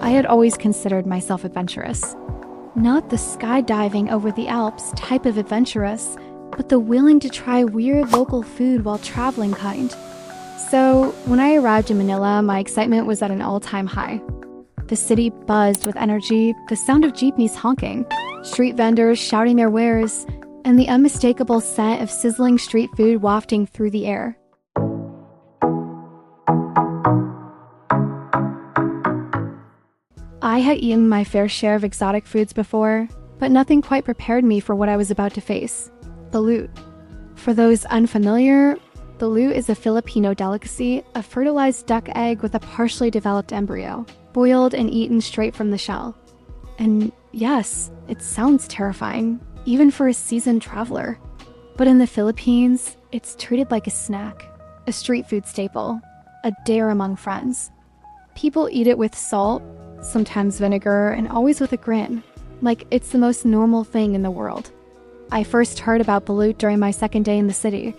I had always considered myself adventurous. Not the skydiving over the Alps type of adventurous, but the willing to try weird local food while traveling kind. So, when I arrived in Manila, my excitement was at an all-time high. The city buzzed with energy, the sound of jeepneys honking, street vendors shouting their wares, and the unmistakable scent of sizzling street food wafting through the air. I had eaten my fair share of exotic foods before, but nothing quite prepared me for what I was about to face. Balut. For those unfamiliar, balut is a Filipino delicacy, a fertilized duck egg with a partially developed embryo, boiled and eaten straight from the shell. And yes, it sounds terrifying, even for a seasoned traveler. But in the Philippines, it's treated like a snack, a street food staple, a dare among friends. People eat it with salt, sometimes vinegar, and always with a grin, like it's the most normal thing in the world. I first heard about balut during my second day in the city.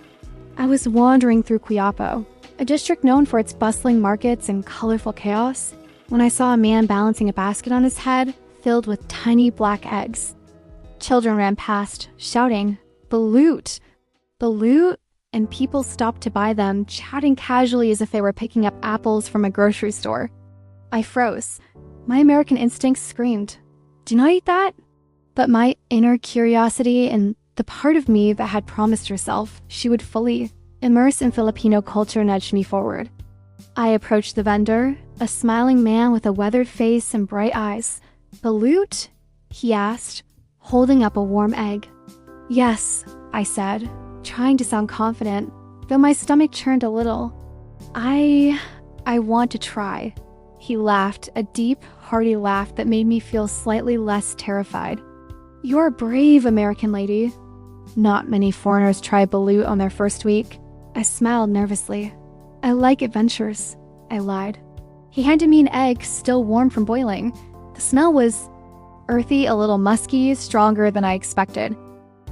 I was wandering through Quiapo, a district known for its bustling markets and colorful chaos, when I saw a man balancing a basket on his head filled with tiny black eggs. Children ran past, shouting, "Balut! Balut!" and people stopped to buy them, chatting casually as if they were picking up apples from a grocery store. I froze. My American instincts screamed, "Do not eat that!" But my inner curiosity and the part of me that had promised herself she would fully immerse in Filipino culture nudged me forward. I approached the vendor, a smiling man with a weathered face and bright eyes. "Balut?" he asked, holding up a warm egg. "Yes," I said, trying to sound confident, though my stomach churned a little. I want to try." He laughed, a deep, hearty laugh that made me feel slightly less terrified. "You're a brave American lady." Not many foreigners try balut on their first week. I smiled nervously. "I like adventures," I lied. He handed me an egg still warm from boiling. The smell was earthy, a little musky, stronger than I expected.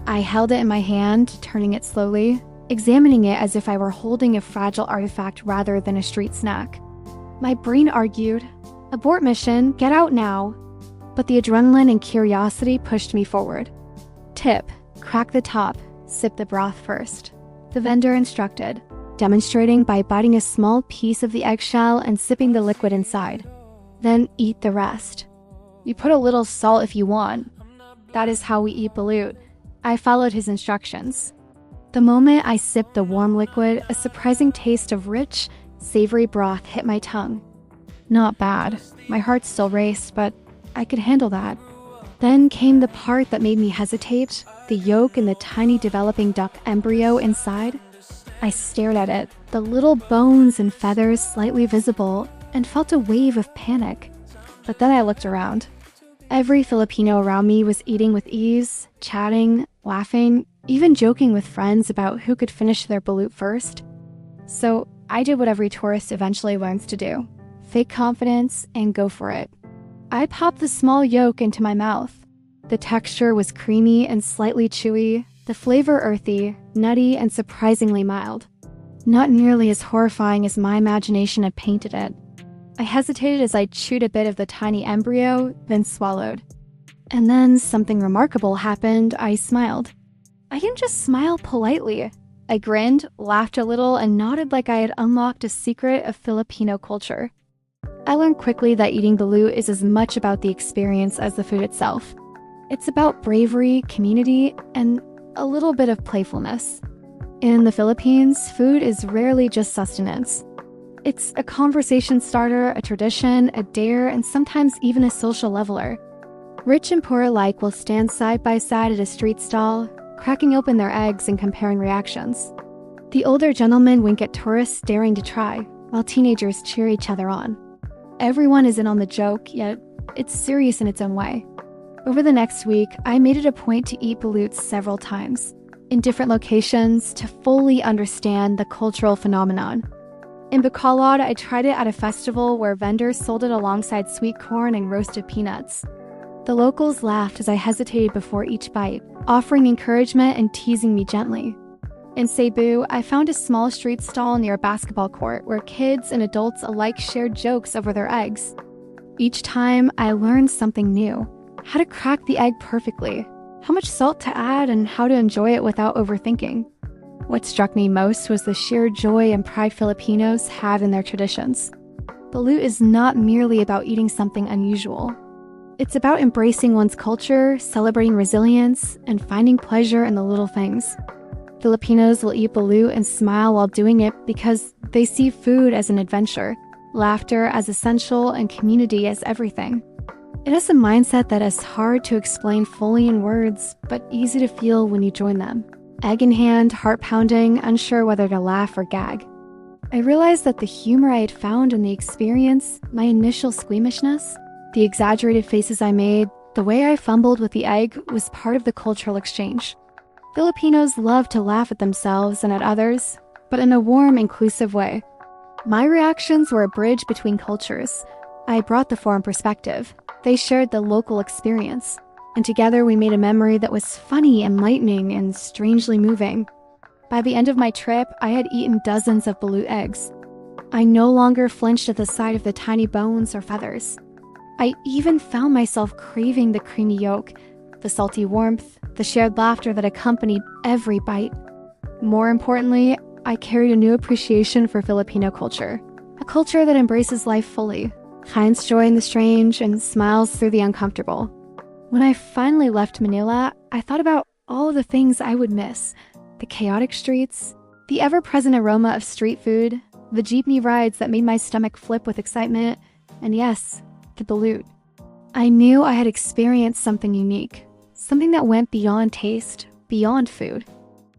I held it in my hand, turning it slowly, examining it as if I were holding a fragile artifact rather than a street snack. My brain argued, "Abort mission, get out now." But the adrenaline and curiosity pushed me forward. "Tip, crack the top, sip the broth first," the vendor instructed, demonstrating by biting a small piece of the eggshell and sipping the liquid inside. "Then eat the rest. You put a little salt if you want. That is how we eat balut." I followed his instructions. The moment I sipped the warm liquid, a surprising taste of rich, savory broth hit my tongue. Not bad. My heart still raced, but I could handle that. Then came the part that made me hesitate, the yolk and the tiny developing duck embryo inside. I stared at it, the little bones and feathers slightly visible, and felt a wave of panic. But then I looked around. Every Filipino around me was eating with ease, chatting, laughing, even joking with friends about who could finish their balut first. So I did what every tourist eventually learns to do: fake confidence and go for it. I popped the small yolk into my mouth. The texture was creamy and slightly chewy, the flavor earthy, nutty, and surprisingly mild. Not nearly as horrifying as my imagination had painted it. I hesitated as I chewed a bit of the tiny embryo, then swallowed. And then something remarkable happened. I smiled. I didn't just smile politely. I grinned, laughed a little, and nodded like I had unlocked a secret of Filipino culture. I learned quickly that eating balut is as much about the experience as the food itself. It's about bravery, community, and a little bit of playfulness. In the Philippines, food is rarely just sustenance. It's a conversation starter, a tradition, a dare, and sometimes even a social leveler. Rich and poor alike will stand side by side at a street stall, cracking open their eggs and comparing reactions. The older gentlemen wink at tourists daring to try, while teenagers cheer each other on. Everyone is in on the joke, yet it's serious in its own way. Over the next week, I made it a point to eat balut several times, in different locations, to fully understand the cultural phenomenon. In Bacolod, I tried it at a festival where vendors sold it alongside sweet corn and roasted peanuts. The locals laughed as I hesitated before each bite, offering encouragement and teasing me gently. In Cebu, I found a small street stall near a basketball court where kids and adults alike shared jokes over their eggs. Each time, I learned something new. How to crack the egg perfectly, how much salt to add, and how to enjoy it without overthinking. What struck me most was the sheer joy and pride Filipinos have in their traditions. Balut is not merely about eating something unusual. It's about embracing one's culture, celebrating resilience, and finding pleasure in the little things. Filipinos will eat balut and smile while doing it because they see food as an adventure, laughter as essential, and community as everything. It is a mindset that is hard to explain fully in words, but easy to feel when you join them. Egg in hand, heart pounding, unsure whether to laugh or gag. I realized that the humor I had found in the experience, my initial squeamishness, the exaggerated faces I made, the way I fumbled with the egg was part of the cultural exchange. Filipinos love to laugh at themselves and at others, but in a warm, inclusive way. My reactions were a bridge between cultures. I brought the foreign perspective. They shared the local experience. And together we made a memory that was funny, enlightening, and strangely moving. By the end of my trip, I had eaten dozens of balut eggs. I no longer flinched at the sight of the tiny bones or feathers. I even found myself craving the creamy yolk, the salty warmth, the shared laughter that accompanied every bite. More importantly, I carried a new appreciation for Filipino culture, a culture that embraces life fully, finds joy in the strange, and smiles through the uncomfortable. When I finally left Manila, I thought about all the things I would miss: the chaotic streets, the ever-present aroma of street food, the jeepney rides that made my stomach flip with excitement, and yes, the balut. I knew I had experienced something unique, something that went beyond taste, beyond food.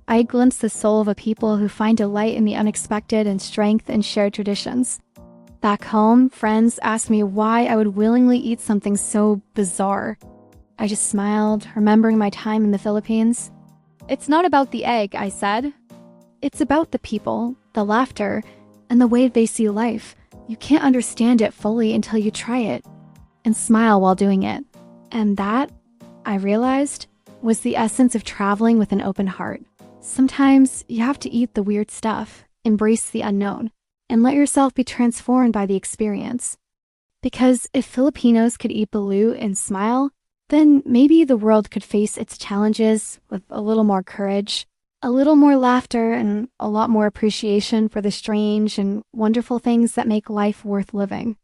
I glimpsed the soul of a people who find delight in the unexpected and strength in shared traditions. Back home, friends asked me why I would willingly eat something so bizarre. I just smiled, remembering my time in the Philippines. It's not about the egg, I said. It's about the people, the laughter, and the way they see life. You can't understand it fully until you try it and smile while doing it. And that, I realized, was the essence of traveling with an open heart. Sometimes you have to eat the weird stuff, embrace the unknown, and let yourself be transformed by the experience. Because if Filipinos could eat balut and smile, then maybe the world could face its challenges with a little more courage, a little more laughter, and a lot more appreciation for the strange and wonderful things that make life worth living.